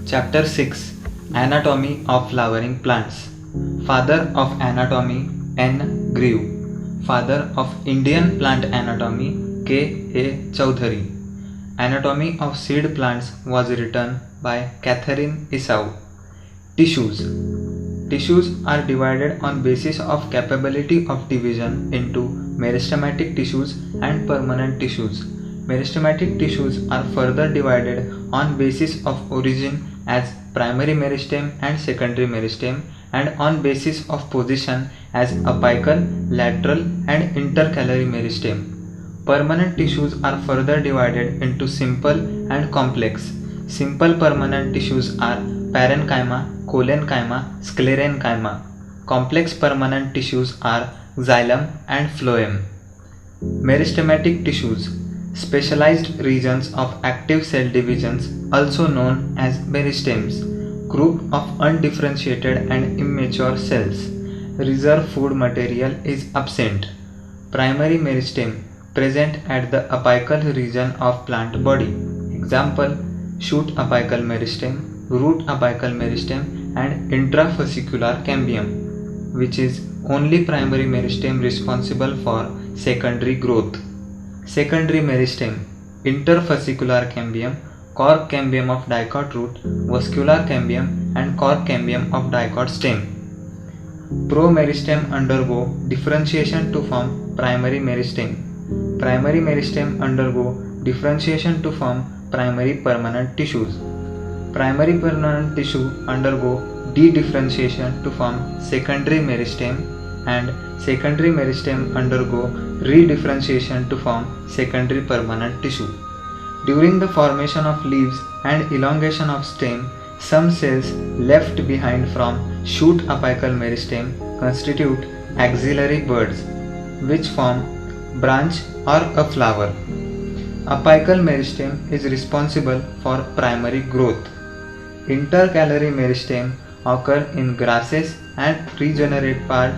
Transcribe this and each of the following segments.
Chapter 6 Anatomy of Flowering Plants. Father of Anatomy N. Grew. Father of Indian Plant Anatomy K. A. Chowdhury. Anatomy of Seed Plants was written by Catherine Esau. Tissues. Tissues are divided on basis of capability of division into meristematic tissues and permanent tissues. Meristematic tissues are further divided on basis of origin as primary meristem and secondary meristem, and on basis of position as apical, lateral and intercalary meristem. Permanent tissues are further divided into simple and complex. Simple permanent tissues are parenchyma, collenchyma, sclerenchyma. Complex permanent tissues are xylem and phloem. Meristematic tissues. Specialized regions of active cell divisions, also known as meristems. Group of undifferentiated and immature cells. Reserve food material is absent. Primary meristem present at the apical region of plant body. Example: shoot apical meristem, root apical meristem and intrafascicular cambium, which is only primary meristem responsible for secondary growth. Secondary meristem: interfascicular cambium, cork cambium of dicot root, vascular cambium and cork cambium of dicot stem. Promeristem undergo differentiation to form primary meristem. Primary meristem undergo differentiation to form primary permanent tissues. Primary permanent tissue undergo de-differentiation to form secondary meristem, and secondary meristem undergo redifferentiation to form secondary permanent tissue. During the formation of leaves and elongation of stem, some cells left behind from shoot apical meristem constitute axillary buds, which form branch or a flower. Apical meristem is responsible for primary growth. Intercalary meristem occur in grasses and regenerate part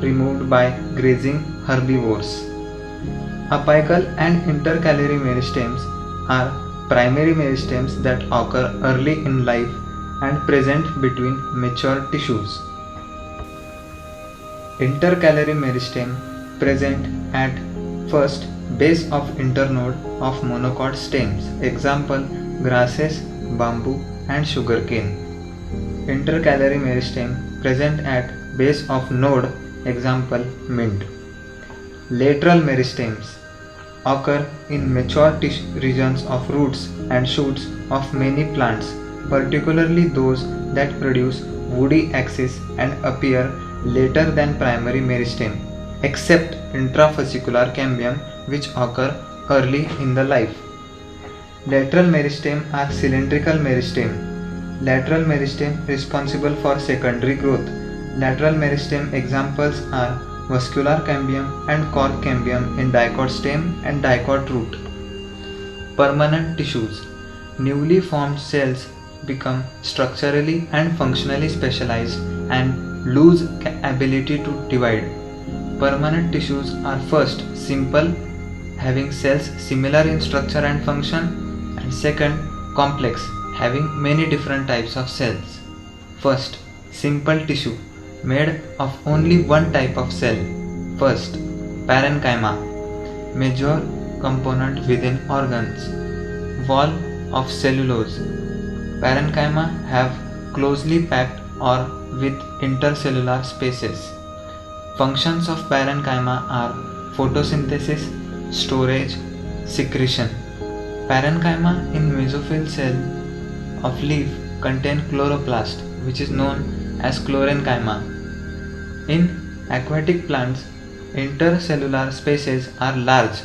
removed by grazing herbivores. Apical and intercalary meristems are primary meristems that occur early in life and present between mature tissues. Intercalary meristem present at first base of internode of monocot stems. Example: grasses, bamboo and sugarcane. Intercalary meristem present at base of node. Example: mint. Lateral meristems occur in mature regions of roots and shoots of many plants, particularly those that produce woody axis and appear later than primary meristem, except intrafascicular cambium, which occur early in the life. Lateral meristem are cylindrical meristem. Lateral meristem responsible for secondary growth. Lateral meristem examples are vascular cambium and cork cambium in dicot stem and dicot root. Permanent tissues. Newly formed cells become structurally and functionally specialized and lose ability to divide. Permanent tissues are first simple, having cells similar in structure and function, and second complex, having many different types of cells. First, simple tissue made of only one type of cell. First, parenchyma, major component within organs. Wall of cellulose. Parenchyma have closely packed or with intercellular spaces. Functions of parenchyma are photosynthesis, storage, secretion. Parenchyma in mesophyll cell of leaf contain chloroplast, which is known as chlorenchyma. In aquatic plants, intercellular spaces are large,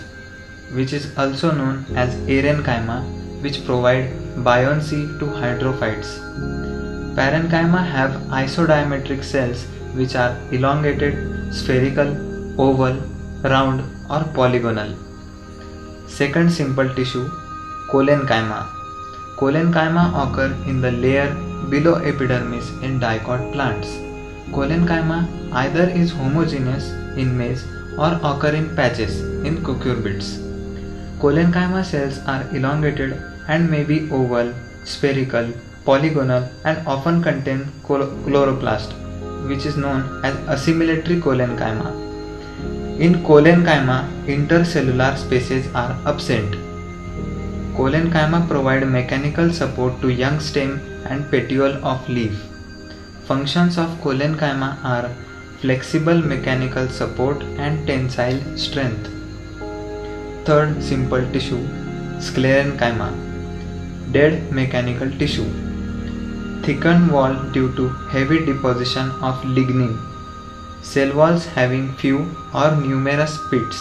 which is also known as aerenchyma, which provide buoyancy to hydrophytes. Parenchyma have isodiametric cells which are elongated, spherical, oval, round or polygonal. Second simple tissue, collenchyma. Collenchyma occur in the layer below epidermis in dicot plants. Collenchyma either is homogeneous in maize or occur in patches in cucurbits. Collenchyma cells are elongated and may be oval, spherical, polygonal and often contain chloroplast, which is known as assimilatory collenchyma. In collenchyma, intercellular spaces are absent. Collenchyma provide mechanical support to young stem and petiole of leaf. Functions of collenchyma are flexible mechanical support and tensile strength. Third simple tissue, sclerenchyma, dead mechanical tissue. Thickened wall due to heavy deposition of lignin. Cell walls having few or numerous pits.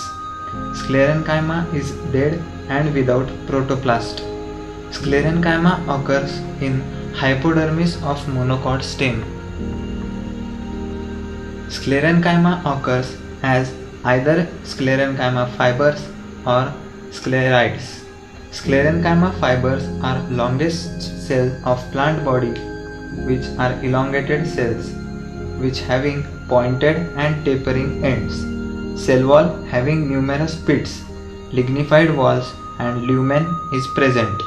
Sclerenchyma is dead and without protoplast. Sclerenchyma occurs in hypodermis of monocot stem. Sclerenchyma occurs as either sclerenchyma fibers or sclerites. Sclerenchyma fibers are longest cells of plant body, which are elongated cells, which having pointed and tapering ends. Cell wall having numerous pits, lignified walls and lumen is present.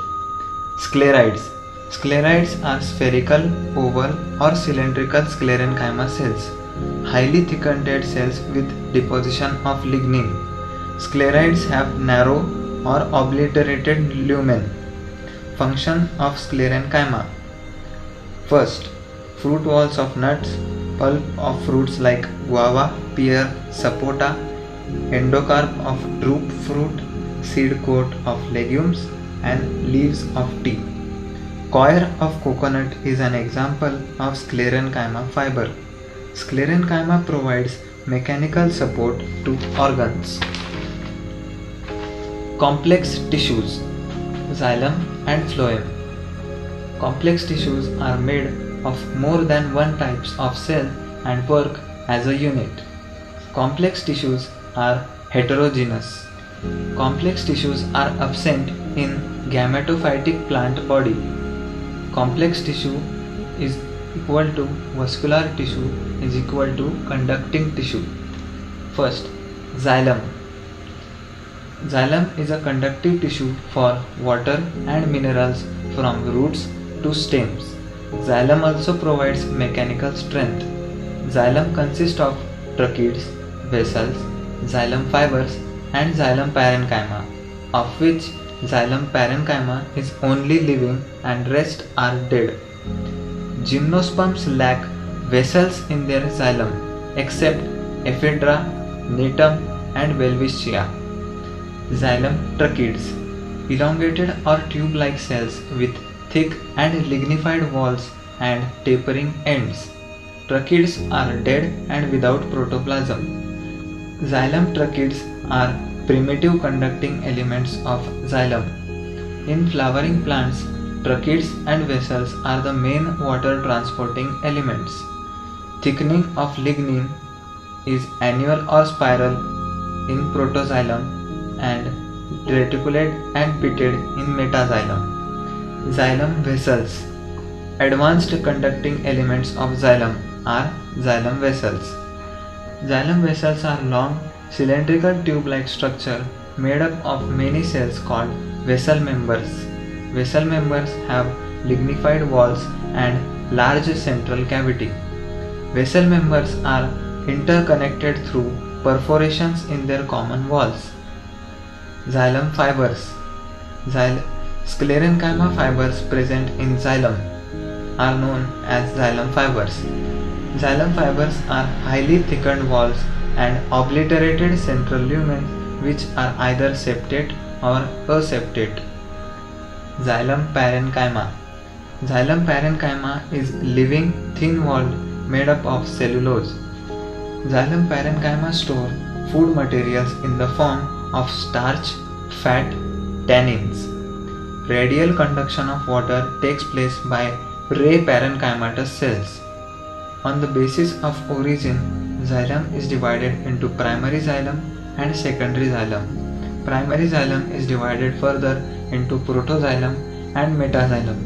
Sclerites. Sclerites are spherical, oval or cylindrical sclerenchyma cells, highly thickened cells with deposition of lignin. Sclerites have narrow or obliterated lumen. Function of sclerenchyma. First, fruit walls of nuts, pulp of fruits like guava, pear, sapota, endocarp of drupe fruit, seed coat of legumes and leaves of tea. Coir of coconut is an example of sclerenchyma fiber. Sclerenchyma provides mechanical support to organs. Complex tissues, xylem and phloem. Complex tissues are made of more than one types of cell and work as a unit. Complex tissues are heterogeneous. Complex tissues are absent in gametophytic plant body. Complex tissue is equal to vascular tissue is equal to conducting tissue. First, xylem. Xylem is a conductive tissue for water and minerals from roots to stems. Xylem also provides mechanical strength. Xylem consists of tracheids, vessels, xylem fibers and xylem parenchyma, of which xylem parenchyma is only living and rest are dead. Gymnosperms lack vessels in their xylem except ephedra, natum and welwitschia. Xylem tracheids, elongated or tube-like cells with thick and lignified walls and tapering ends. Tracheids are dead and without protoplasm. Xylem tracheids are primitive conducting elements of xylem. In flowering plants, tracheids and vessels are the main water transporting elements. Thickening of lignin is annual or spiral in protoxylem and reticulate and pitted in metaxylem. Xylem vessels. Advanced conducting elements of xylem are xylem vessels. Xylem vessels are long, cylindrical tube-like structure made up of many cells called vessel members. Vessel members have lignified walls and large central cavity. Vessel members are interconnected through perforations in their common walls. Xylem fibers. Sclerenchyma fibers present in xylem are known as xylem fibers. Xylem fibers are highly thickened walls and obliterated central lumens which are either septate or aseptate. Xylem parenchyma. Xylem parenchyma is living, thin-walled, made up of cellulose. Xylem parenchyma store food materials in the form of starch, fat, tannins. Radial conduction of water takes place by ray parenchymatous cells. On the basis of origin, xylem is divided into primary xylem and secondary xylem. Primary xylem is divided further into protoxylem and metaxylem.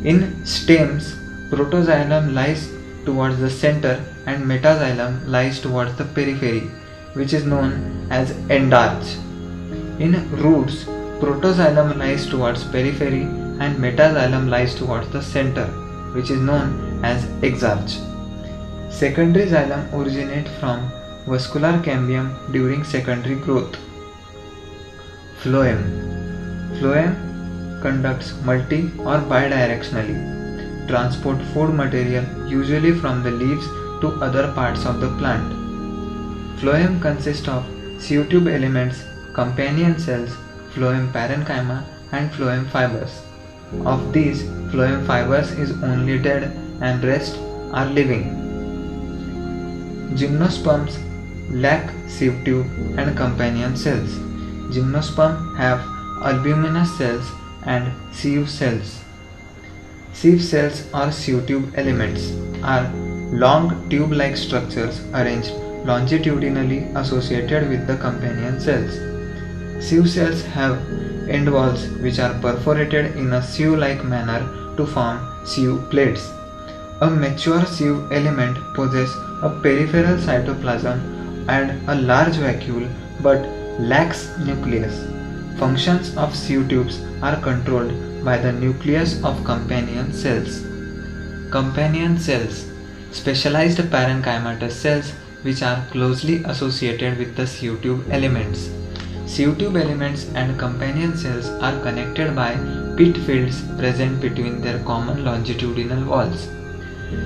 In stems, protoxylem lies towards the center and metaxylem lies towards the periphery, which is known as endarch. In roots, protoxylem lies towards periphery and metaxylem lies towards the center, which is known as exarch. Secondary xylem originate from vascular cambium during secondary growth. Phloem. Phloem conducts multi or bidirectionally, transport food material usually from the leaves to other parts of the plant. Phloem consists of sieve tube elements, companion cells, phloem parenchyma and phloem fibers. Of these, phloem fibers is only dead and rest are living. Gymnosperms lack sieve tube and companion cells. Gymnosperms have albuminous cells and sieve cells. Sieve cells or sieve tube elements are long tube-like structures arranged longitudinally associated with the companion cells. Sieve cells have end walls which are perforated in a sieve-like manner to form sieve plates. A mature sieve element possesses a peripheral cytoplasm and a large vacuole but lacks nucleus. Functions of sieve tubes are controlled by the nucleus of companion cells. Companion cells, specialized parenchymatous cells which are closely associated with the sieve tube elements. Sieve tube elements and companion cells are connected by pit fields present between their common longitudinal walls.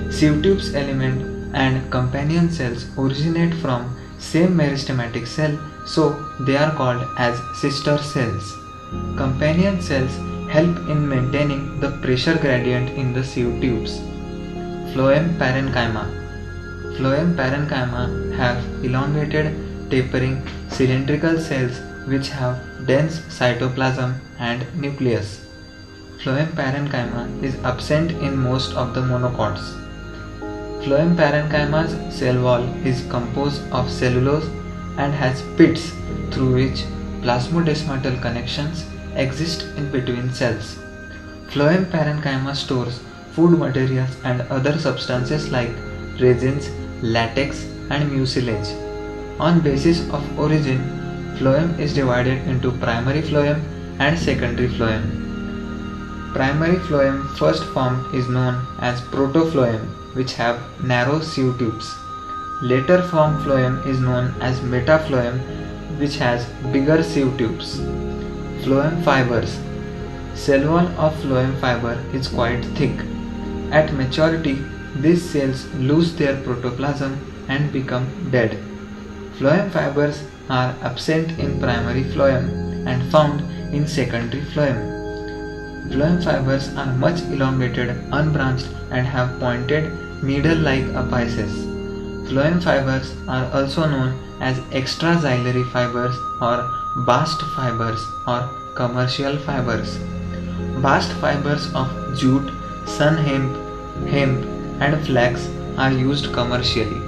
Sieve tubes element and companion cells originate from same meristematic cell, so they are called as sister cells. Companion cells help in maintaining the pressure gradient in the sieve tubes. Phloem parenchyma. Phloem parenchyma have elongated, tapering, cylindrical cells which have dense cytoplasm and nucleus. Phloem parenchyma is absent in most of the monocots. Phloem parenchyma's cell wall is composed of cellulose and has pits through which plasmodesmatal connections exist in between cells. Phloem parenchyma stores food materials and other substances like resins, latex and mucilage. On basis of origin, phloem is divided into primary phloem and secondary phloem. Primary phloem first formed is known as protophloem, which have narrow sieve tubes. Later formed phloem is known as metaphloem, which has bigger sieve tubes. Phloem fibers. Cell wall of phloem fiber is quite thick. At maturity, these cells lose their protoplasm and become dead. Phloem fibers are absent in primary phloem and found in secondary phloem. Phloem fibers are much elongated, unbranched and have pointed needle-like apices. Phloem fibers are also known as extraxillary fibers or bast fibers or commercial fibers. Bast fibers of jute, sun hemp and flax are used commercially.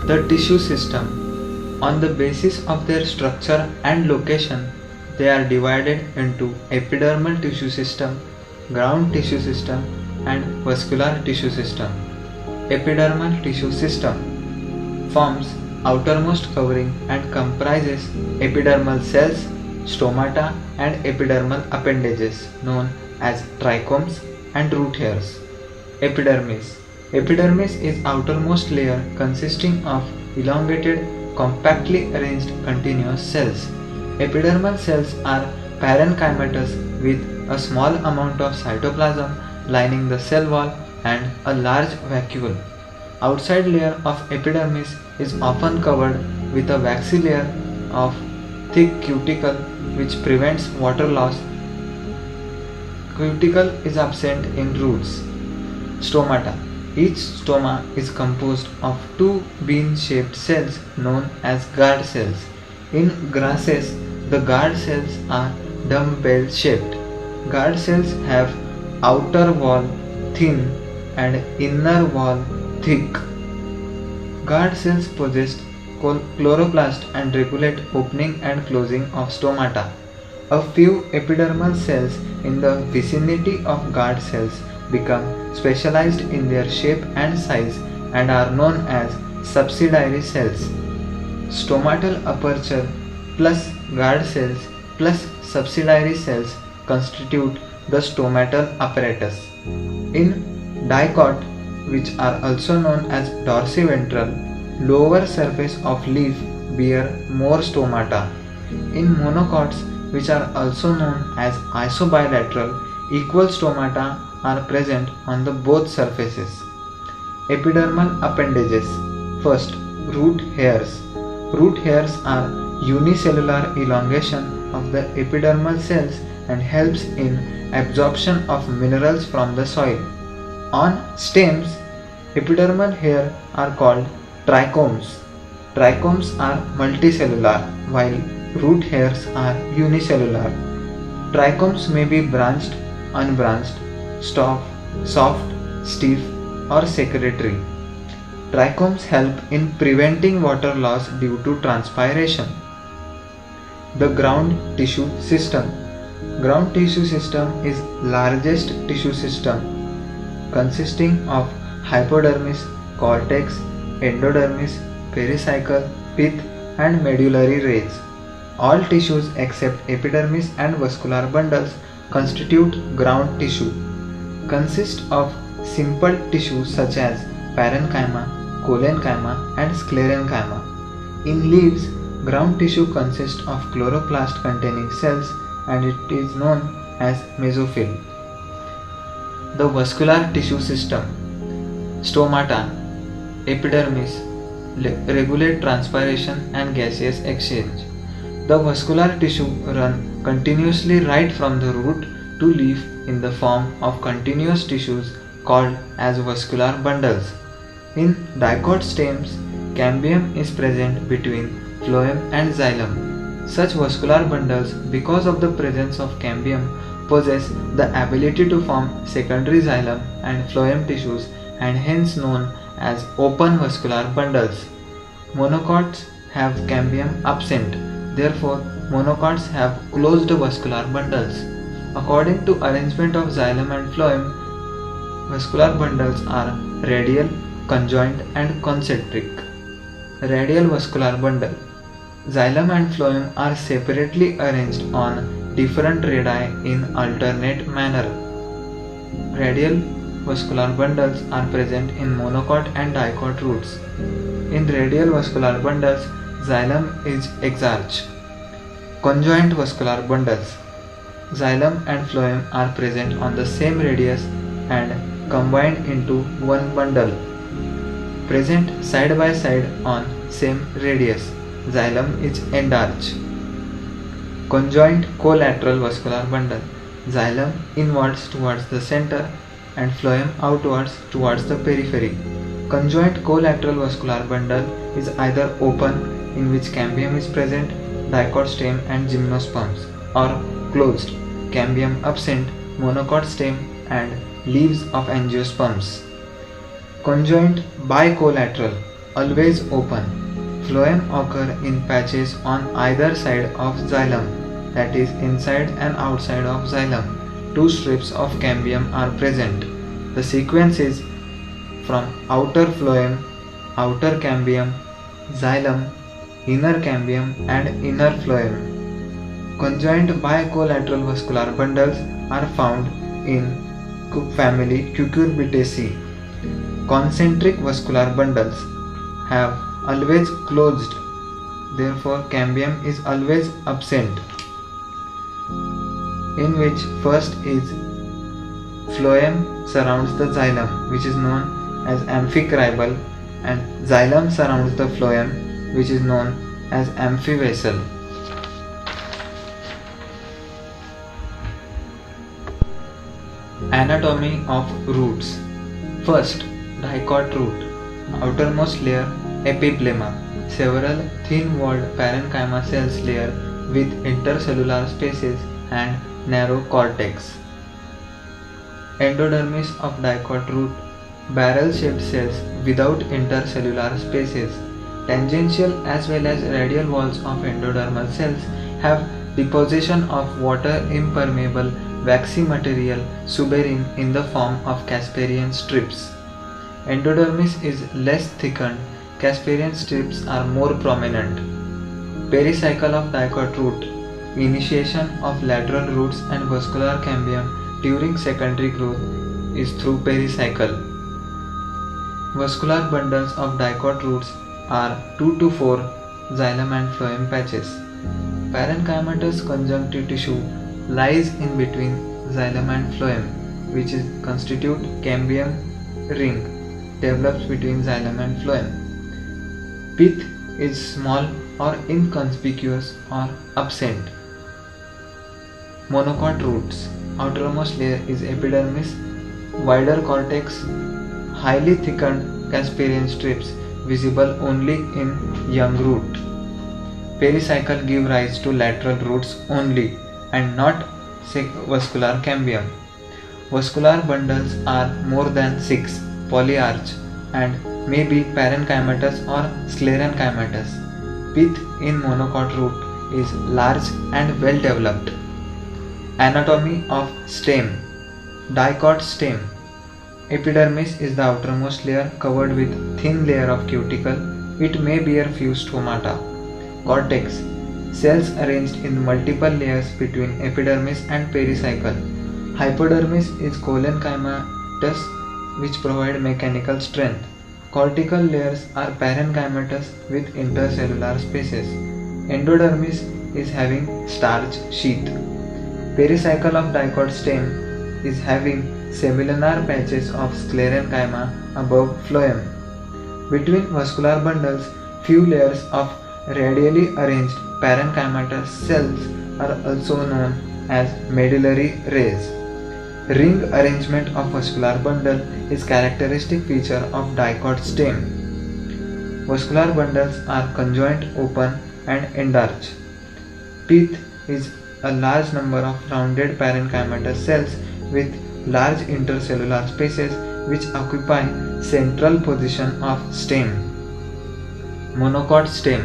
The tissue system. On the basis of their structure and location, they are divided into epidermal tissue system, ground tissue system and vascular tissue system. Epidermal tissue system forms outermost covering and comprises epidermal cells, stomata and epidermal appendages known as trichomes and root hairs. Epidermis. Epidermis is outermost layer consisting of elongated, compactly arranged continuous cells. Epidermal cells are parenchymatous with a small amount of cytoplasm lining the cell wall and a large vacuole. Outside layer of epidermis is often covered with a waxy layer of thick cuticle which prevents water loss. Cuticle is absent in roots. Stomata. Each stoma is composed of two bean-shaped cells known as guard cells. In grasses, the guard cells are dumbbell shaped. Guard cells have outer wall thin and inner wall thick. Guard cells possess chloroplast and regulate opening and closing of stomata. A few epidermal cells in the vicinity of guard cells become specialized in their shape and size and are known as subsidiary cells. Stomatal aperture plus guard cells plus subsidiary cells constitute the stomatal apparatus. In dicot, which are also known as dorsiventral, lower surface of leaf bear more stomata. In monocots, which are also known as isobilateral, equal stomata are present on the both surfaces. Epidermal appendages. First, root hairs. Root hairs are unicellular elongation of the epidermal cells and helps in absorption of minerals from the soil. On stems, epidermal hair are called trichomes. Trichomes are multicellular while root hairs are unicellular. Trichomes may be branched, unbranched, soft, stiff, or secretory. Trichomes help in preventing water loss due to transpiration. The ground tissue system. Ground tissue system is largest tissue system consisting of hypodermis, cortex, endodermis, pericycle, pith, and medullary rays. All tissues except epidermis and vascular bundles constitute ground tissue. Consist of simple tissues such as parenchyma, collenchyma, and sclerenchyma. In leaves, ground tissue consists of chloroplast containing cells and it is known as mesophyll. The vascular tissue system. Stomata, epidermis, regulate transpiration and gaseous exchange. The vascular tissue run continuously right from the root to leaf in the form of continuous tissues called as vascular bundles. In dicot stems, cambium is present between phloem and xylem. Such vascular bundles, because of the presence of cambium, possess the ability to form secondary xylem and phloem tissues and hence known as open vascular bundles. Monocots have cambium absent, therefore monocots have closed vascular bundles. According to arrangement of xylem and phloem, vascular bundles are radial, conjoint, and concentric. Radial vascular bundle. Xylem and phloem are separately arranged on different radii in alternate manner. Radial vascular bundles are present in monocot and dicot roots. In radial vascular bundles, xylem is exarch. Conjoint vascular bundles. Xylem and phloem are present on the same radius and combined into one bundle. Present side by side on same radius. Xylem is endarch. Conjoint collateral vascular bundle. Xylem inwards towards the center and phloem outwards towards the periphery. Conjoint collateral vascular bundle is either open, in which cambium is present, dicot stem and gymnosperms, or closed, cambium absent, monocot stem and leaves of angiosperms. Conjoint bicollateral, always open. Phloem occur in patches on either side of xylem, that is inside and outside of xylem. Two strips of cambium are present. The sequence is from outer phloem, outer cambium, xylem, inner cambium and inner phloem. Conjoint bicollateral vascular bundles are found in family Cucurbitaceae. Concentric vascular bundles have always closed, therefore cambium is always absent, in which first is phloem surrounds the xylem, which is known as amphicribal, and xylem surrounds the phloem, which is known as amphivasal. Anatomy of roots. First, dicot root. Outermost layer epiplema. Several thin-walled parenchyma cells layer with intercellular spaces and narrow cortex. Endodermis of dicot root. Barrel-shaped cells without intercellular spaces. Tangential as well as radial walls of endodermal cells have deposition of water impermeable waxy material suberin in the form of Casparian strips. Endodermis is less thickened, Casparian strips are more prominent. Pericycle of dicot root. Initiation of lateral roots and vascular cambium during secondary growth is through pericycle. Vascular bundles of dicot roots are 2 to 4 xylem and phloem patches. Parenchymatous conjunctive tissue lies in between xylem and phloem, which is constitute cambium ring develops between xylem and phloem. Pith is small or inconspicuous or absent. Monocot roots. Outermost layer is epidermis, wider cortex, highly thickened Casparian strips visible only in young root. Pericycle give rise to lateral roots only and not vascular cambium. Vascular bundles are more than 6, polyarch, and may be parenchymatous or sclerenchymatous. Pith in monocot root is large and well developed. Anatomy of stem. Dicot stem. Epidermis is the outermost layer covered with thin layer of cuticle. It may bear few stomata. Cortex. Cells arranged in multiple layers between epidermis and pericycle. Hypodermis is collenchymatous, which provide mechanical strength. Cortical layers are parenchymatous with intercellular spaces. Endodermis is having starch sheath. Pericycle of dicot stem is having semilunar patches of sclerenchyma above phloem. Between vascular bundles, few layers of radially arranged parenchymatous cells are also known as medullary rays. Ring arrangement of vascular bundle is characteristic feature of dicot stem. Vascular bundles are conjoint, open and endarch. Pith is a large number of rounded parenchymatous cells with large intercellular spaces which occupy central position of stem. Monocot stem,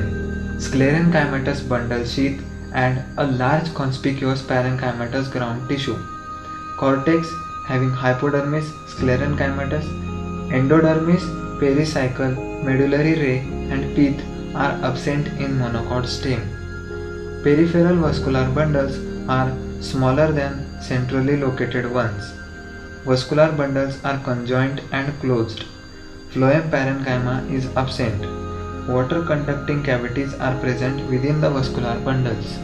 sclerenchymatous bundle sheath and a large conspicuous parenchymatous ground tissue. Cortex having hypodermis, sclerenchymatous, endodermis, pericycle, medullary ray and pith are absent in monocot stem. Peripheral vascular bundles are smaller than centrally located ones. Vascular bundles are conjoint and closed. Phloem parenchyma is absent. Water conducting cavities are present within the vascular bundles.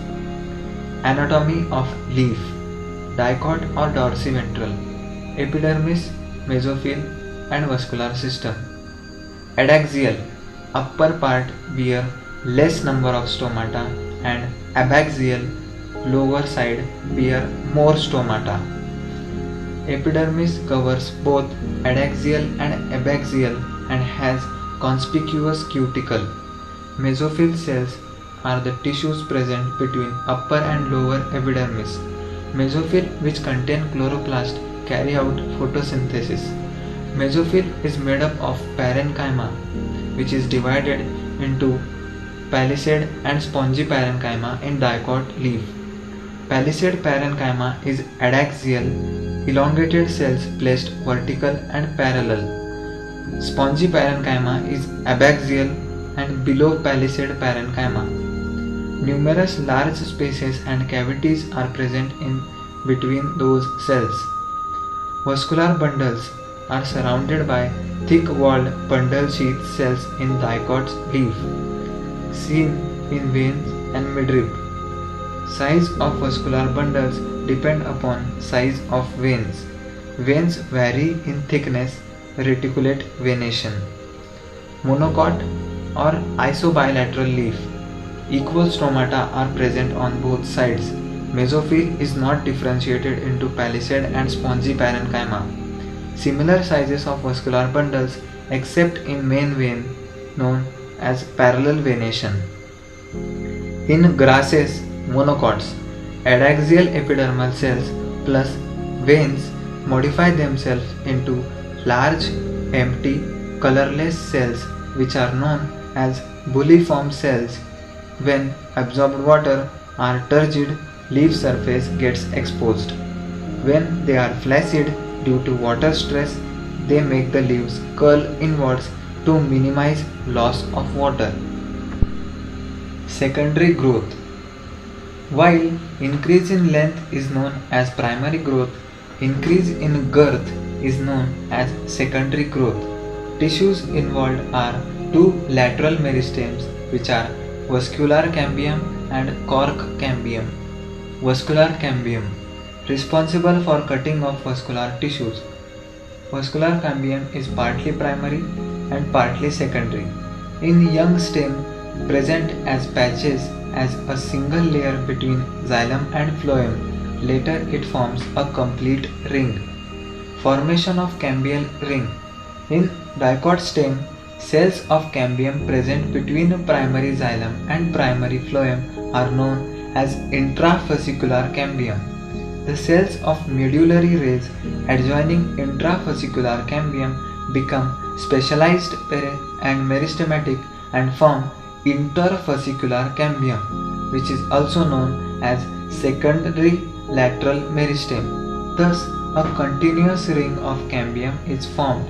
Anatomy of leaf. Dicot or dorsiventral. Epidermis, mesophyll and vascular system. Adaxial. Upper part bear less number of stomata and abaxial lower side bear more stomata. Epidermis covers both adaxial and abaxial and has conspicuous cuticle. Mesophyll cells are the tissues present between upper and lower epidermis. Mesophyll, which contain chloroplast, carry out photosynthesis. Mesophyll is made up of parenchyma, which is divided into palisade and spongy parenchyma in dicot leaf. Palisade parenchyma is adaxial, elongated cells placed vertical and parallel. Spongy parenchyma is abaxial and below palisade parenchyma. Numerous large spaces and cavities are present in between those cells. Vascular bundles are surrounded by thick-walled bundle sheath cells in dicot leaf, seen in veins and midrib. Size of vascular bundles depend upon size of veins. Veins vary in thickness, reticulate venation. Monocot or isobilateral leaf. Equal stomata are present on both sides. Mesophyll is not differentiated into palisade and spongy parenchyma. Similar sizes of vascular bundles except in main vein known as parallel venation. In grasses, monocots, adaxial epidermal cells plus veins modify themselves into large, empty, colorless cells which are known as bulliform cells. When absorbed water or turgid, leaf surface gets exposed. When they are flaccid due to water stress, they make the leaves curl inwards to minimize loss of water. Secondary growth. While increase in length is known as primary growth, Increase in girth is known as secondary growth. Tissues involved are two lateral meristems, which are vascular cambium and cork cambium. Vascular cambium, responsible for cutting of vascular tissues. Vascular cambium is partly primary and partly secondary. In young stem, present as patches as a single layer between xylem and phloem. Later it forms a complete ring. Formation of cambial ring. In dicot stem, cells of cambium present between primary xylem and primary phloem are known as intrafascicular cambium. The cells of medullary rays adjoining intrafascicular cambium become specialized and meristematic and form interfascicular cambium, which is also known as secondary lateral meristem. Thus, a continuous ring of cambium is formed.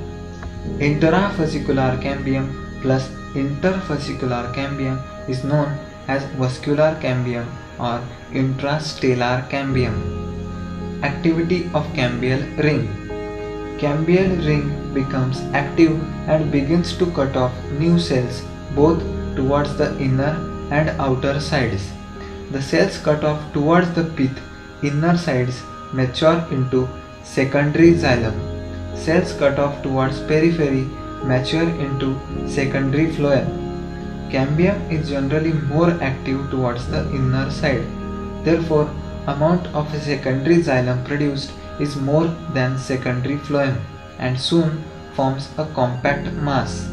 Intrafascicular cambium plus interfascicular cambium is known as vascular cambium or intrastellar cambium. Activity of cambial ring. Cambial ring becomes active and begins to cut off new cells both towards the inner and outer sides. The cells cut off towards the pith inner sides mature into secondary xylem. Cells cut off towards periphery mature into secondary phloem. Cambium is generally more active towards the inner side. Therefore, amount of secondary xylem produced is more than secondary phloem and soon forms a compact mass.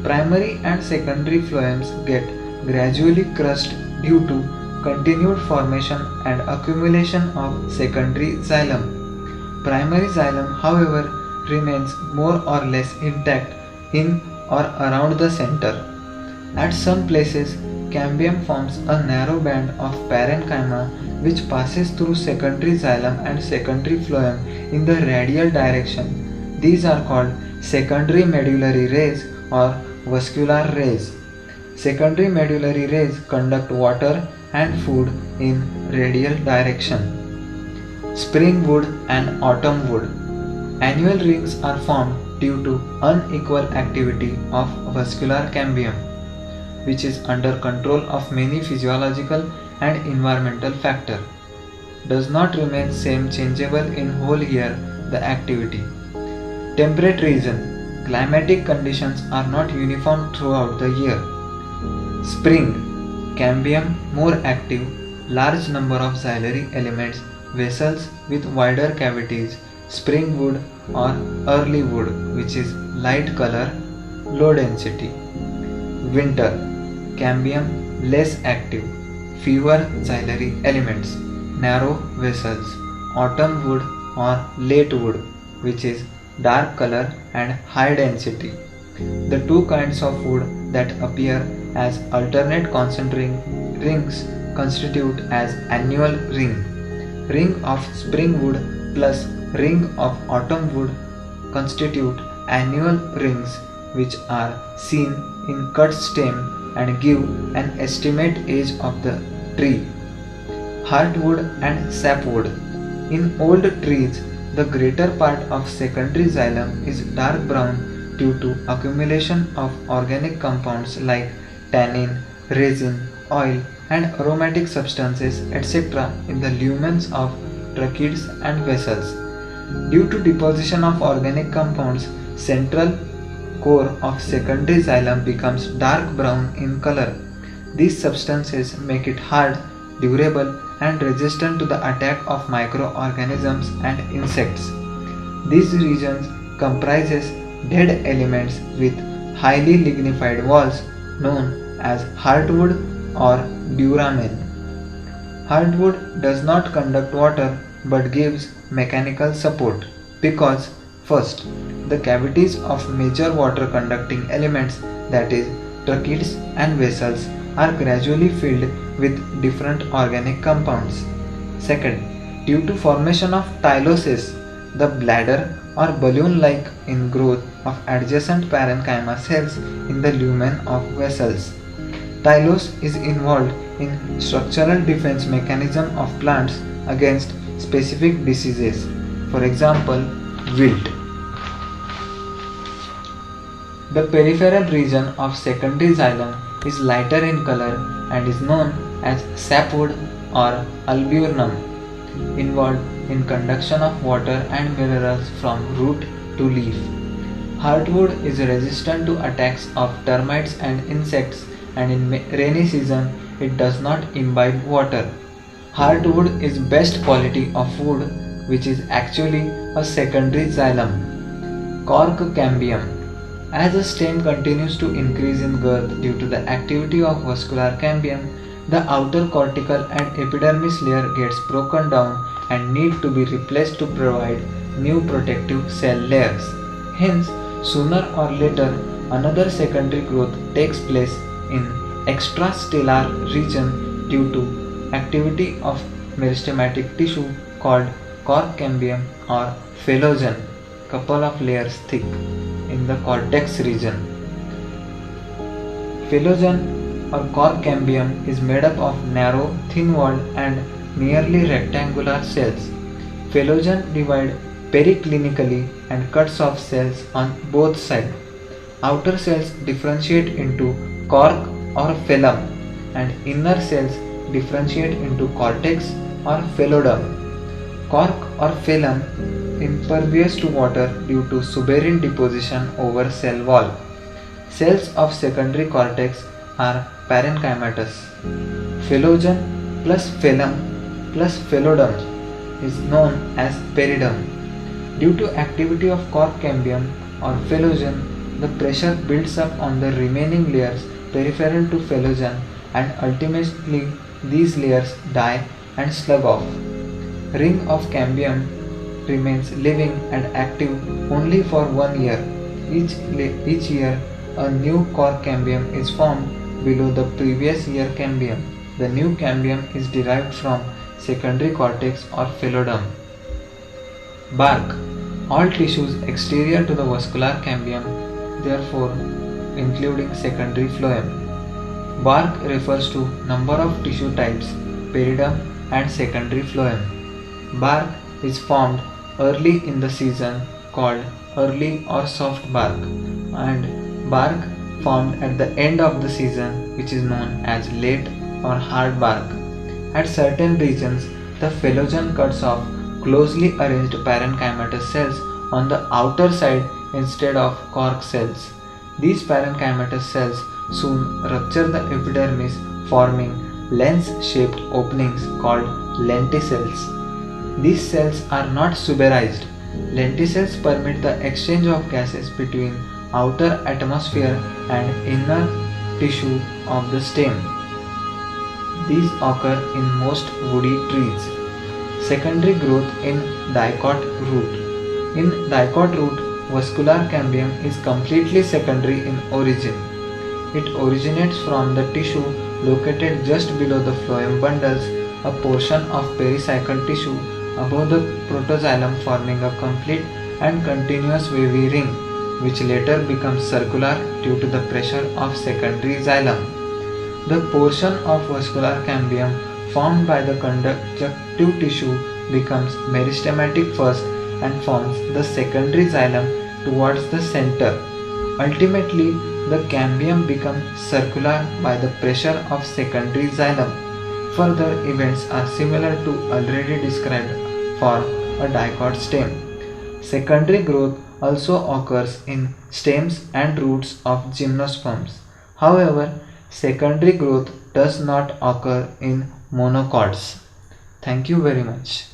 Primary and secondary phloems get gradually crushed due to continued formation and accumulation of secondary xylem. Primary xylem, however, remains more or less intact in or around the center. At some places, cambium forms a narrow band of parenchyma which passes through secondary xylem and secondary phloem in the radial direction. These are called secondary medullary rays or vascular rays. Secondary medullary rays conduct water and food in radial direction. Spring wood and autumn wood. Annual rings are formed due to unequal activity of vascular cambium, which is under control of many physiological and environmental factors. Does not remain same changeable in whole year the activity. Temperate region. Climatic conditions are not uniform throughout the year. Spring. Cambium more active, large number of xylary elements, vessels with wider cavities, spring wood or early wood, which is light color, low density. Winter. Cambium less active, fewer xylary elements, narrow vessels. Autumn wood or late wood, which is dark color and high density. The two kinds of wood that appear as alternate concentric rings constitute as annual ring. Ring of spring wood plus ring of autumn wood constitute annual rings, which are seen in cut stem and give an estimate age of the tree. Heartwood and sapwood. In old trees, the greater part of secondary xylem is dark brown due to accumulation of organic compounds like tannin, resin, oil and aromatic substances etc. in the lumens of tracheids and vessels. Due to deposition of organic compounds, central core of secondary xylem becomes dark brown in color. These substances make it hard, durable and resistant to the attack of microorganisms and insects. These regions comprises dead elements with highly lignified walls known as heartwood or duramen. Heartwood does not conduct water but gives mechanical support because first, the cavities of major water conducting elements, that is tracheids and vessels, are gradually filled with different organic compounds. Second, due to formation of tylosis, the bladder or balloon-like in growth of adjacent parenchyma cells in the lumen of vessels. Tylose is involved in structural defense mechanism of plants against specific diseases. For example, wilt. The peripheral region of secondary xylem is lighter in color and is known as sapwood or alburnum, involved in conduction of water and minerals from root to leaf. Heartwood is resistant to attacks of termites and insects, and in rainy season it does not imbibe water. Heartwood is best quality of wood, which is actually a secondary xylem. Cork cambium. As the stem continues to increase in girth due to the activity of vascular cambium, the outer cortical and epidermis layer gets broken down and need to be replaced to provide new protective cell layers. Hence, sooner or later, another secondary growth takes place in extrastellar region due to activity of meristematic tissue called cork cambium or phellogen, couple of layers thick, in the cortex region. Phellogen or cork cambium is made up of narrow, thin-walled and nearly rectangular cells. Phellogen divide periclinically and cuts off cells on both sides. Outer cells differentiate into cork or phellum and inner cells differentiate into cortex or phellodum. Cork or phellum impervious to water due to suberin deposition over cell wall. Cells of secondary cortex are parenchymatous. Phellogen plus phellum plus phellodum is known as peridome. Due to activity of cork cambium or phellogen, the pressure builds up on the remaining layers peripheral to phellogen and ultimately these layers die and slug off. Ring of cambium remains living and active only for 1 year. Each year, a new cork cambium is formed below the previous year cambium. The new cambium is derived from secondary cortex or phellodum. Bark. All tissues exterior to the vascular cambium, therefore including secondary phloem. Bark refers to number of tissue types, peridome and secondary phloem. Bark is formed early in the season called early or soft bark, and bark formed at the end of the season, which is known as late or hard bark. At certain regions, the phellogen cuts off closely arranged parenchymatous cells on the outer side instead of cork cells. These parenchymatous cells soon rupture the epidermis, forming lens-shaped openings called lenticels. These cells are not suberized. Lenticels permit the exchange of gases between outer atmosphere and inner tissue of the stem. These occur in most woody trees. Secondary growth in dicot root. In dicot root, vascular cambium is completely secondary in origin. It originates from the tissue located just below the phloem bundles, a portion of pericycle tissue above the protoxylem, forming a complete and continuous wavy ring, which later becomes circular due to the pressure of secondary xylem. The portion of vascular cambium formed by the conjunctive tissue becomes meristematic first and forms the secondary xylem towards the center. Ultimately, the cambium becomes circular by the pressure of secondary xylem. Further events are similar to already described for a dicot stem. Secondary growth also occurs in stems and roots of gymnosperms. However, secondary growth does not occur in monocots. Thank you very much.